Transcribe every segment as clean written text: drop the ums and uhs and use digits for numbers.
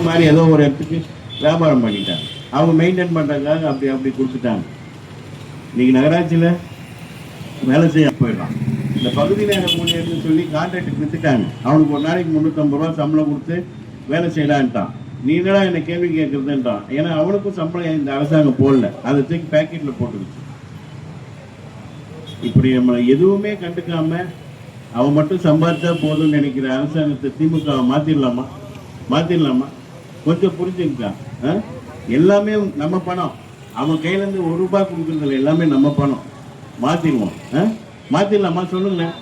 மாதிரி ஏதோ ஒரு இடத்துக்கு வியாபாரம் பண்ணிட்டாங்க. அவங்க மெயின்டைன் பண்ணுறதுக்காக அப்படி அப்படி கொடுத்துட்டாங்க. இன்னைக்கு நகராட்சியில் வேலை செய்ய போயிடலாம். இந்த பகுதி நேர ஊழியர்னு சொல்லி கான்ட்ராக்ட் வித்துட்டாங்க. அவனுக்கு ஒரு நாளைக்கு 350 ரூபா சம்பளம் கொடுத்து வேலை செய்யலான்ட்டான். நீ என்னடா என்ன கேள்வி கேட்கறதுன்றான். ஏன்னா அவனுக்கும் சம்பளம் இந்த அரசாங்கம் போடல, அதை தூக்கி பேக்கெட்ல போட்டுருச்சு. இப்படி நம்ம எதுவுமே கண்டுக்காம அவன் மட்டும் சம்பாதிச்சா போதும்னு நினைக்கிற அரசாங்கத்தை திமுக மாத்திரலாமா? கொஞ்சம் புரிஞ்சுக்கா. எல்லாமே நம்ம பணம். அவன் கையில இருந்து 1 ரூபாய் கொடுக்கறதுல எல்லாமே நம்ம பணம். மாத்திரலாமா சொல்லுங்களேன்.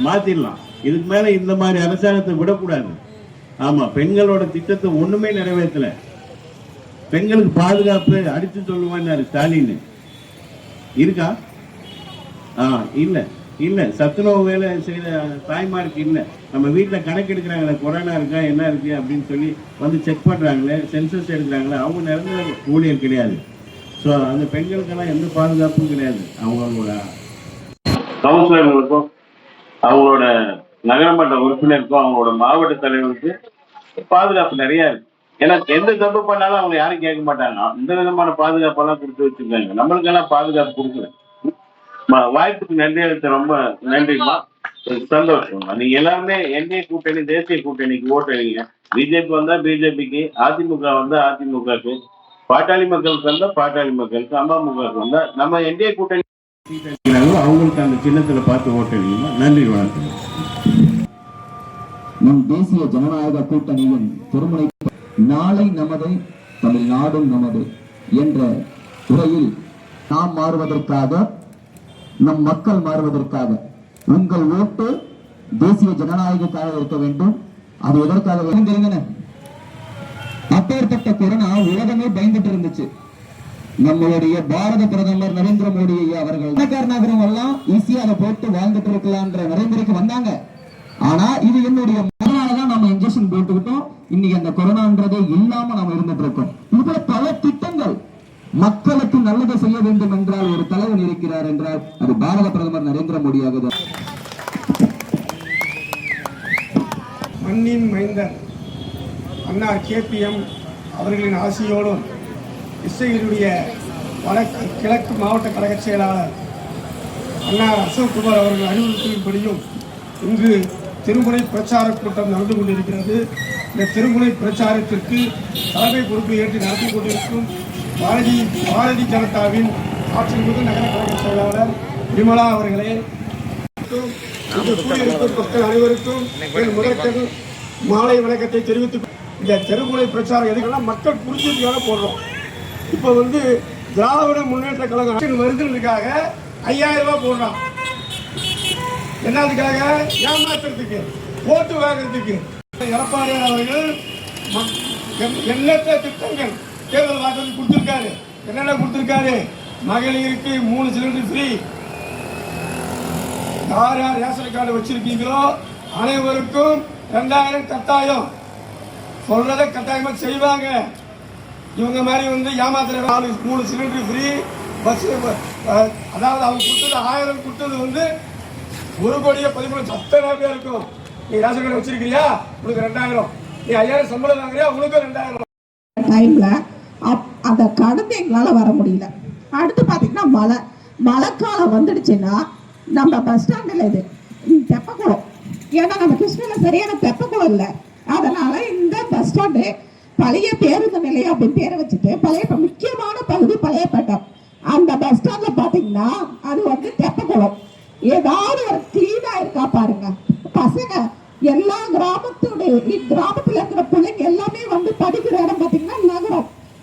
மாத்திரலாம். இதுக்கு மேல இந்த மாதிரி அரசாங்கத்தை விடக்கூடாது. ஆமா, பெண்களோட திட்டத்தை ஒண்ணுமே நிறைவேற்றல. பெண்களுக்கு பாதுகாப்பு அடிச்சு சொல்லுவான்னு ஸ்டாலின் இருக்கா? இல்ல சத்துணவு வேலை செய்த தாய்மாருக்கு இல்ல. நம்ம வீட்டுல கணக்கு எடுக்கிறாங்களே, கொரோனா இருக்கா என்ன இருக்கு அப்படின்னு சொல்லி வந்து செக் பண்றாங்களே, சென்சஸ் எடுக்கிறாங்களே, அவங்க நிரந்தர ஊழியர் கிடையாது. ஸோ அந்த பெண்களுக்கெல்லாம் எந்த பாதுகாப்பும் கிடையாது. அவங்களோட கவுன்சிலர்களுக்கும் அவங்களோட நகரமன்ற உறுப்பினருக்கும் அவங்களோட மாவட்ட தலைவருக்கு பாதுகாப்பு நிறைய இருக்கு. ஏன்னா எந்த தப்பு பண்ணாலும் அவங்க யாரும் கேட்க மாட்டாங்க. இந்த விதமான பாதுகாப்பெல்லாம் கொடுத்து வச்சிருக்காங்க. நம்மளுக்கெல்லாம் பாதுகாப்பு கொடுக்கல. வாய்ப்புக்கு நன்றி அளித்த ரொம்ப நன்றிமா, சந்தோஷம். நீங்க எல்லாருமே என்டிஏ கூட்டணி, தேசிய கூட்டணிக்கு ஓட்டுறீங்க. பிஜேபி வந்தா பிஜேபிக்கு, அதிமுக வந்தா அதிமுகக்கு, பாட்டாளி மக்களுக்கு வந்தா பாட்டாளி மக்களுக்கு, அமமுகவுக்கு வந்தா நம்ம என்டிஏ கூட்டணி அவங்களுக்கு அந்த சின்னத்துல பார்த்து ஓட்டுறீங்க. நன்றி, வணக்கம். நம் தேசிய ஜனநாயக கூட்டணியின் திருமுனை நாளை நமது, தமிழ்நாடும் நமது என்ற துறையில் நாம் மாறுவதற்காக, நம் மக்கள் மாறுவதற்காக உங்கள் ஓட்டு தேசிய ஜனநாயகக்காக இருக்க வேண்டும். அது எதற்காக தெரியுங்க? அப்பேற்பட்ட கொரோனா உலகமே பயந்துட்டு இருந்துச்சு. நம்மளுடைய பாரத பிரதமர் நரேந்திர மோடி அவர்கள் நகரம் எல்லாம் ஈஸியா அதை போட்டு வாழ்ந்துட்டு இருக்கலாம்ன்ற நடைமுறைக்கு வந்தாங்க. ஆனா இது என்னுடைய மகனாலதான் நம்ம இன்ஜெக்ஷன் போட்டுக்கிட்டோம். இன்னைக்கு அந்த கொரோனான்றதே இல்லாம நாம இருந்துட்டு இருக்கோம். இதுபோல பல திட்டங்கள் மக்களுக்கு நல்லதை செய்ய வேண்டும் என்றால் ஒரு தலைவன் இருக்கிறார் என்றால் அது பாரத பிரதமர் நரேந்திர மோடி ஆகுது. மண்ணின் மைந்தர் அண்ணா KPM அவர்களின் ஆசியோடும் கிருஷ்ணகிரியுடைய கிழக்கு மாவட்ட கழக செயலாளர் அண்ணா அசோக்குமார் அவர்கள் அறிவுறுத்தலின்படியும் இங்கு திருமுனை பிரச்சார கூட்டம் நடந்து கொண்டிருக்கிறது. இந்த திருமுனை பிரச்சாரத்திற்கு தலைமை பொறுப்பை ஏற்று நடத்தி கொண்டிருக்கும் பாரதிய ஜனதாவின் ஆட்சிமிகு நகர கழக செயலாளர் விமலா அவர்களே, மக்கள் அனைவருக்கும் முதற்கண் மாலை வணக்கத்தை தெரிவித்து, இந்த தெருமுனை பிரச்சாரம் எதுக்கெல்லாம் மக்கள் புரிஞ்சுக்காக போடுறோம். இப்போ திராவிட முன்னேற்ற கழகம் வருதுக்காக 5000 ரூபாய் போடுறான். என்னதுக்காக? ஏமாத்துறதுக்கு, ஓட்டு வாங்குறதுக்கு. எடப்பாடி அவர்கள் எண்ணற்ற திட்டங்கள் தேர்தல் வாக்குறுதி கொடுத்திருக்காரு. என்னென்ன கொடுத்திருக்காரு? மகளிருக்கு 3 சிலிண்டர் ஃப்ரீ. யார் யார் ரேஷன் கார்டு வச்சிருக்கீங்களோ அனைவருக்கும் 2000 கட்டாயம். சொல்றதை கட்டாயமா செய்வாங்க. இவங்க மாதிரி ஏமாத்துற 3 சிலிண்டர் ஃப்ரீ பஸ். அதாவது அவங்க கொடுத்தது 1000 கொடுத்தது 1,13,00,000 10,000 பேர் இருக்கும். நீ ரேஷன் கார்டு வச்சிருக்கிறியா? உங்களுக்கு 2000. நீ 5000 சம்பளம் வாங்குறியா? உங்களுக்கு 2000. டைம்ல அந்த கடந்து எங்களால வர முடியல. அடுத்து பாத்தீங்கன்னா மழைக்காலம் வந்துடுச்சுன்னா நம்ம பஸ் ஸ்டாண்டில் இது தெப்பக்குளம். ஏன்னா நம்ம கிருஷ்ணகிரியில சரியான தெப்பக்குளம் இல்லை. அதனால இந்த பஸ் ஸ்டாண்டு பழைய பேருந்து நிலையம் அப்படின்னு பேரை வச்சுட்டு பழைய முக்கியமான பகுதி பழையப்பேட்டை. அந்த பஸ் ஸ்டாண்ட்ல பாத்தீங்கன்னா அது தெப்பக்குளம். ஏதாவது ஒரு கிளீனா இருக்கா பாருங்க. பசங்க எல்லா கிராமத்துல இருக்கிற பிள்ளைங்க எல்லாமே படிக்கிற இடம் பாத்தீங்கன்னா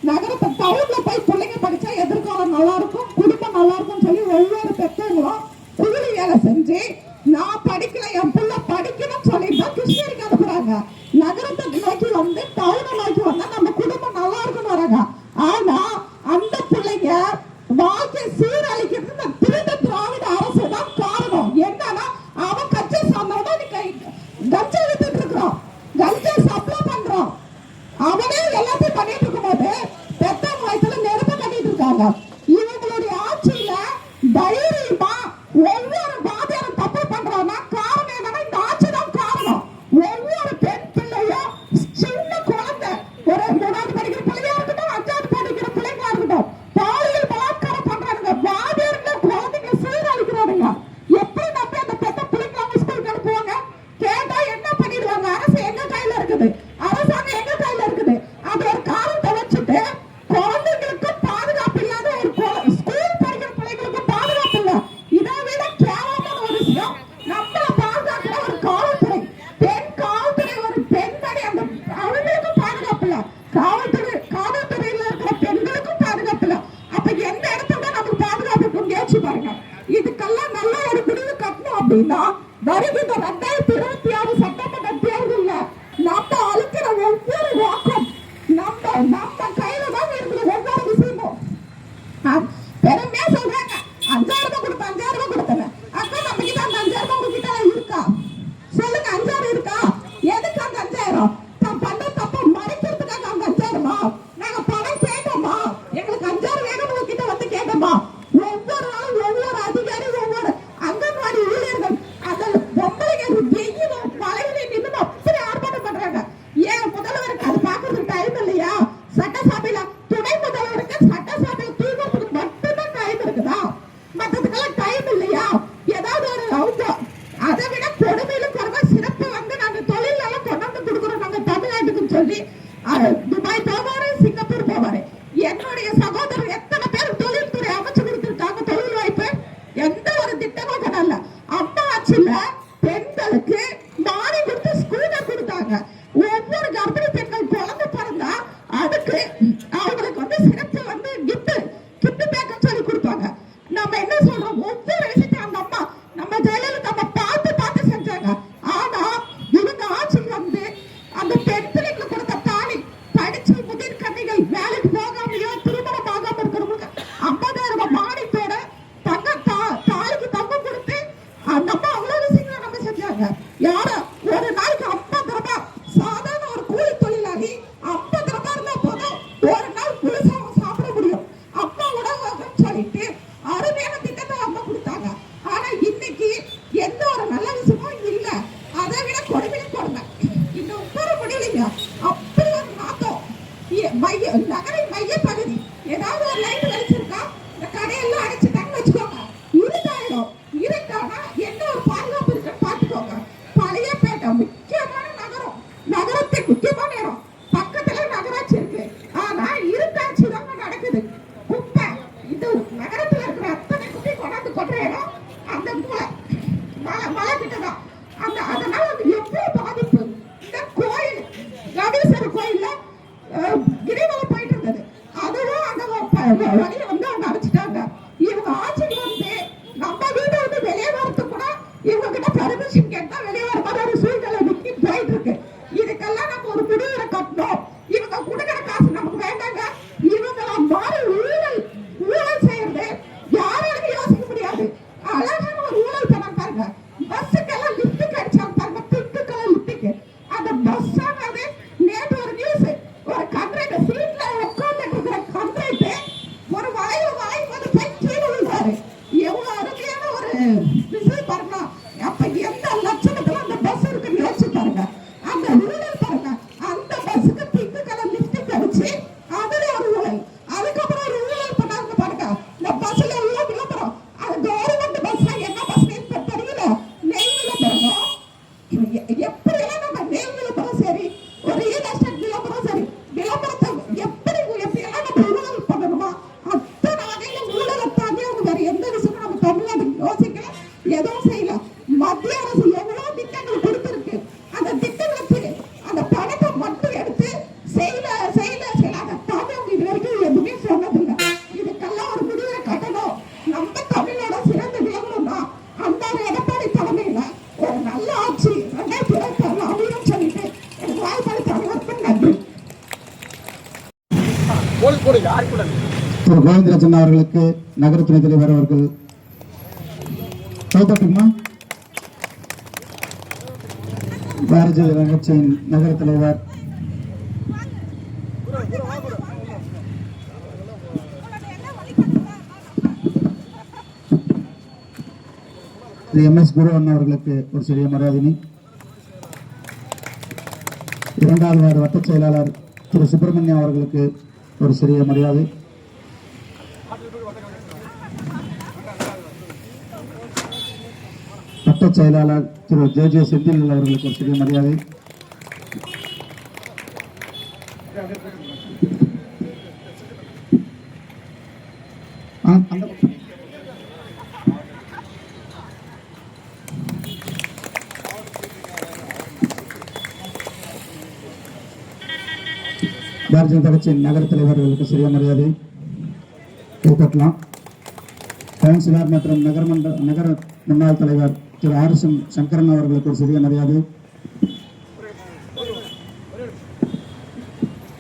நகரத்தை டவுன்ல போய் பிள்ளைங்க படிச்சா எதிர்காலம் நல்லா இருக்கும், குடும்பம் நல்லா இருக்கும் சொல்லி ஒவ்வொரு பெற்றவங்களும் கூலி வேலை செஞ்சு நான் படிக்கல என் பிள்ளை படிக்கணும்னு சொல்லிட்டு கிருஷ்ணகிரிக்கு அனுப்புறாங்க. நகரத்தை நோக்கி டவுனை நோக்கி வந்தா நம்ம குடும்பம் நல்லா இருக்குன்னு வராங்க. ஆனா அந்த பிள்ளைங்க வாழ்க்கை சீரழிக்கிறது இந்த திருட திராவிட அரசு தான் காரணம். என்னன்னா அவன் கட்சி சார்ந்தவன கஞ்சா வித்துட்டு இருக்கிறோம், கஞ்சா சப்ளை பண்றோம். அவனே எல்லாத்தையும் பண்ணிட்டு இருக்கும் போது பெத்தவங்க வயசுல நெருப்ப கட்டிட்டு இருக்காங்க. இவங்களுடைய ஆட்சியில தைரியமா ஒவ்வொரு பாதியாரும் தப்பு பண்றாங்கன்னா காரணம் என்னன்னா இந்த ஆட்சி தான் காரணம். ஒவ்வொரு பெண் பிள்ளையும் சின்ன குழந்தை இல்ல, காவல்துறையில இருக்கிற பெண்களுக்கும் பாதுகாப்பு இல்ல. அப்ப எந்த இடத்துல நமக்கு பாதுகாப்பு இருக்குன்னு யோசிச்சு பாருங்க. இதுக்கெல்லாம் நல்ல ஒரு முடிவு கட்டணும் அப்படின்னா வருகின்ற 2026 சட்டமன்ற தேர்தல்ல நம்ம அழுக்கிற ஒவ்வொரு வாக்கம் நம்ம கையில தான் இருக்குது. ஒவ்வொரு விஷயமும் பெருமையா சொல்றாங்க, 5000 ரூபாய் கொடுத்தேன், 5000 ரூபாய் கொடுத்தேன். அக்கா நம்ம கிட்ட அந்த 5000 ரூபாய் உங்ககிட்ட இருக்கா? சொல்லுங்க, 5000 இருக்கா? எதுக்கு அந்த 5000? நான் பண்ண தப்ப மறைக்கிறதுக்காக அந்த 5000? நாங்க பணம் கேட்டோமா? எங்களுக்கு 5000 வேணும் உங்ககிட்ட வந்து கேட்டோமா? ஒவ்வொரு நாளும் ஒவ்வொரு அதிகாரி, ஒவ்வொரு அங்கன்வாடி ஊழியர்கள் அந்த பொம்பளைங்க வெயிலும் மழையில நின்று அப்படி ஆர்ப்பாட்டம் பண்றாங்க. ஏன் முதல்வருக்கு அது பாக்குறதுக்கு டைம் இல்லையா? சட்டசபையில துணை முதல்வருக்கு சட்டசபையில தூங்குறதுக்கு மட்டும்தான் டைம் இருக்குதா? மற்றதுக்கெல்லாம் டைம் இல்லையா? ஏதாவது ஒரு அவங்க அதை விட கொடுமையிலும் குறைவா சிறப்பு வந்து நாங்க தொழிலெல்லாம் கொண்டாந்து கொடுக்குறோம் நாங்க தமிழ்நாட்டுக்குன்னு சொல்லி துபாய் போவாரு, சிங்கப்பூர் போவாரு. என்னுடைய சகோதரர் எத்தனை பேர் தொழில்துறை அமைச்சு கொடுத்துருக்காங்க தொழில் வாய்ப்பு? எந்த ஒரு திட்டமும் கொண்டாடல. அம்மா ஆட்சியில பெண்களுக்கு மாறி கொடுத்து ஸ்கூட்டர் கொடுத்தாங்க. ஒவ்வொரு கர்ப்பிணி பெண்கள் குழந்தை பிறந்தா அதுக்கு அவங்களுக்கு வந்து சிறப்பு வந்து கிஃப்ட் பேக் சொல்லி கொடுப்பாங்க. நம்ம என்ன சொல்றோம், ஒவ்வொரு விஷயத்தையும் அந்த அம்மா நம்ம ஜெயலலிதா அம்மா பார்த்து செஞ்சாங்க. ஆனா இவங்க ஆட்சிக்கு வந்து அந்த பெண் பிள்ளைங்களுக்கு கொடுத்த தாலி படிச்சு முதிர் கன்னிகள் வேலைக்கு போகாமையோ திருமணம் ஆகாம இருக்கிறவங்களுக்கு 50,000 ரூபாய் மானியத்தோட தாலிக்கு தங்கம் கொடுத்து அந்த அம்மா அவ்வளவு விஷயங்களை நம்ம செஞ்சாங்க. யார ஒரு நாளைக்கு 50 ரூபாய் சாதாரண ஒரு கூலி தொழிலாளி 50 ரூபாய் இருந்தா போதும் ஒரு நாள் முழுசா சாப்பிட முடியும். அம்மா உணவகம் சொல்லிட்டு அருமையான திட்டத்தை அம்மா கொடுத்தாங்க. ஆனா இன்னைக்கு எந்த ஒரு நல்ல விஷயமும் இல்ல. அதை விட கொடுமையும் கொடுமை இந்த உட்கார முடியலைங்க. அப்படி ஒரு நாத்தம். நகரின் மைய பகுதி ஏதாவது ஒரு லைட் வெளிச்சிருக்கா, இந்த கடையெல்லாம் அடைச்சிட்டாங்கன்னு வச்சுக்கோங்க, இருட்டாயிடும். இருட்டானா என்ன ஒரு பாதுகாப்பு இருக்குன்னு பாத்துக்கோங்க. பழையப்பேட்டை முக்கியமான நகரத்துக்கு முக்கியமான இடம். பக்கத்துல நகராட்சி இருக்கு, ஆனா இருட்டாட்சி தான் நடக்குது. குப்பை இந்த நகரத்துல இருக்கிற அத்தனை குப்பை கொண்டாந்து கொட்டுற இடம் அந்த மலை கிட்டதான். அதனால அது எவ்வளவு பாதிப்பு. இந்த கோயில் ரவீஸ்வரர் கோயில்ல கிரிவலம் போயிட்டு இருந்தது, அதுவும் அந்த வழியில வந்து அவங்க அடைச்சிட்டாங்க. இவங்க ஆட்சிக்கு வந்து நம்ம வீட்டை வந்து வெளியே வரது கூட இவங்க கிட்ட பர்மிஷன் கேட்டா வெளியே வர மாதிரி ஒரு சூழ்நிலை போயிட்டு இருக்கு. இதுக்கெல்லாம் நம்ம ஒரு முடிவுரை கட்டணும். இவங்க கொடுக்கிற காசு நமக்கு வேண்டாங்க. இவங்கள மாதிரி ஊழல் செய்யறது யாராலும் யோசிக்க முடியாது. அழகான ஒரு ஊழல் பண்ண பாருங்க. பஸ்ஸுக்கெல்லாம் லிப்ட் கிடைச்சாங்க பாருங்க, பிங்க்குக்கெல்லாம் லிப்டுக்கு. அந்த பஸ் ஆனது நேற்று ஒரு நியூஸ், ஒரு கண்ட்ரைட் சீட்ல உட்கார்ந்து இருக்கிற கண்ட்ரைட் ஒரு வளைவு போது போய் கீழே விழுந்தாரு. எவ்வளவு அருமையான ஒரு விஷயம் பாருங்க. அப்ப எந்த லட்சணத்துல அந்த பஸ் இருக்குன்னு யோசிச்சு பாருங்க. அந்த ஊழல் பாருங்க. அந்த பஸ்ஸுக்கு பிங்க் கலர் லிப்ட் கிடைச்சு அதுல ஒரு ஊழல். அதுக்கப்புறம் ஒரு ஊழல் பண்ணாங்க பாருங்க. இந்த பஸ்ல உள்ள விளம்பரம், அது கவர்மெண்ட் பஸ் என்ன பஸ் தெரியல, நெய் விளம்பரம். எப்படி எல்லாம் நம்ம நெய் விளம்பரம் சரி, ஒரு ரியல் எஸ்டேட் விளம்பரம் சரி, விளம்பரத்தை எப்படி எல்லாம் நம்ம ஊழல் பண்ணணுமா அத்தனை வகையில ஊழலை தாண்டி அவங்க வேற எந்த விஷயமும் நம்ம தமிழ்நாட்டுக்கு யோசிக்கல, எதுவும் செய்யல. மத்திய அரசு எவ்வளவு திட்டங்கள் கொடுத்திருக்கு. அந்த திட்டங்களுக்கு அந்த பணத்தை மட்டும் எடுத்து செய்யல அதை தாண்டி அவங்க இது வரைக்கும் எதுவுமே சொன்னதில்லை. இதுக்கெல்லாம் ஒரு முடிவை கட்டணும். நம்ம தமிழோட சிறந்து விளங்கணும்னா அந்த எடப்பாடி தலைமையில ஒரு நல்ல ஆட்சி 2026 அமையும் சொல்லிட்டு எனக்கு வாய்ப்பளித்த அனைவருக்கும் நன்றி. திரு கோவிந்தராஜன் அவர்களுக்கு நகர துணைத் தலைவர் அவர்கள் கைப்பற்றுமா? பாரதிய ஜனதா கட்சியின் நகர தலைவர் திரு MS குருவன் அவர்களுக்கு ஒரு சிறிய மரியாதை. 2வது வார்டு வட்ட செயலாளர் திரு சுப்பிரமணியம் அவர்களுக்கு ஒரு சிறிய மரியாதை. வட்ட செயலாளர் திரு JJ செந்தில் அவர்களுக்கு ஒரு சிறிய மரியாதை. பாரதிய ஜனதா கட்சியின் நகர தலைவர்களுக்கு சிறிய மரியாதை கைப்பற்றலாம். கவுன்சிலர் மற்றும் நகர முன்னாள் தலைவர் திரு RS சங்கரன் அவர்களுக்கு ஒரு சிறிய மரியாதை.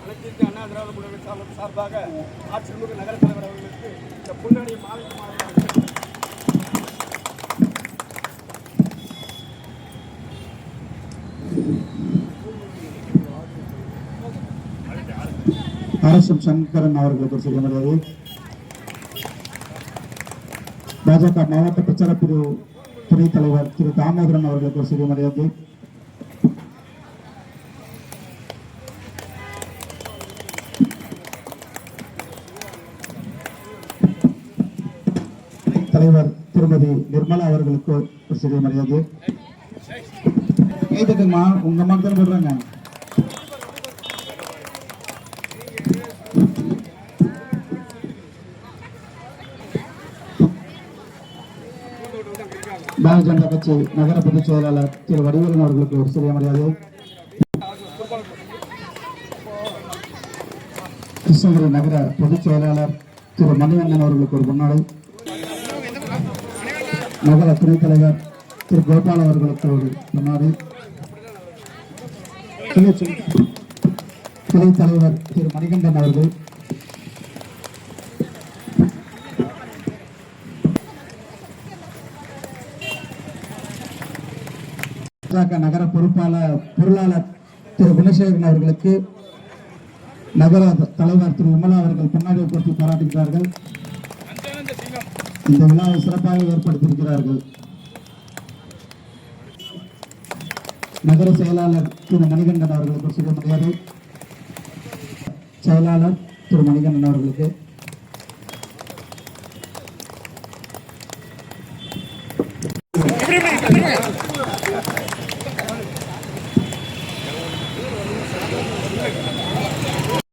அனைத்து அண்ணா திராவிட முன்னேற்ற சார்பாக ஆட்சிமிகு நகர தலைவர் அவர்களுக்கு இந்த பொன்னாடி மாலை RS சங்கரன் அவர்களுக்கு ஒரு சிறிய மரியாதை. பாஜக மாவட்ட பிரச்சார பிரிவு துணைத் தலைவர் திரு தாமோதரன் அவர்களுக்கு ஒரு சிறிய மரியாதை. தலைவர் திருமதி நிர்மலா அவர்களுக்கு ஒரு சிறிய மரியாதை. கைதட்டுமா, உங்க மக்கள் சொல்றாங்க. பாரதிய ஜனதா கட்சி நகர பொதுச் செயலாளர் திரு வடிவேலன் அவர்களுக்கு ஒரு சிறிய மரியாதை. கிருஷ்ணகிரி நகர பொதுச் செயலாளர் திரு மணிவண்ணன் அவர்களுக்கு ஒரு பொன்னாடை. நகர துணைத் தலைவர் திரு கோபால் அவர்களுக்கு ஒரு பொன்னாடை. துணைத் தலைவர் திரு மணிகண்டன் அவர்கள், நகர பொருளாளர் திரு குணசேகரன் அவர்களுக்கு நகர தலைவர் திரு விமலா அவர்கள் பொன்னாடை போட்டி பாராட்டுகிறார்கள். இந்த விழாவை சிறப்பாக ஏற்படுத்தியிருக்கிறார்கள். நகர செயலாளர் திரு மணிகண்டன் அவர்களுக்கு சிறிய மரியாதை. செயலாளர் திரு மணிகண்டன் அவர்களுக்கு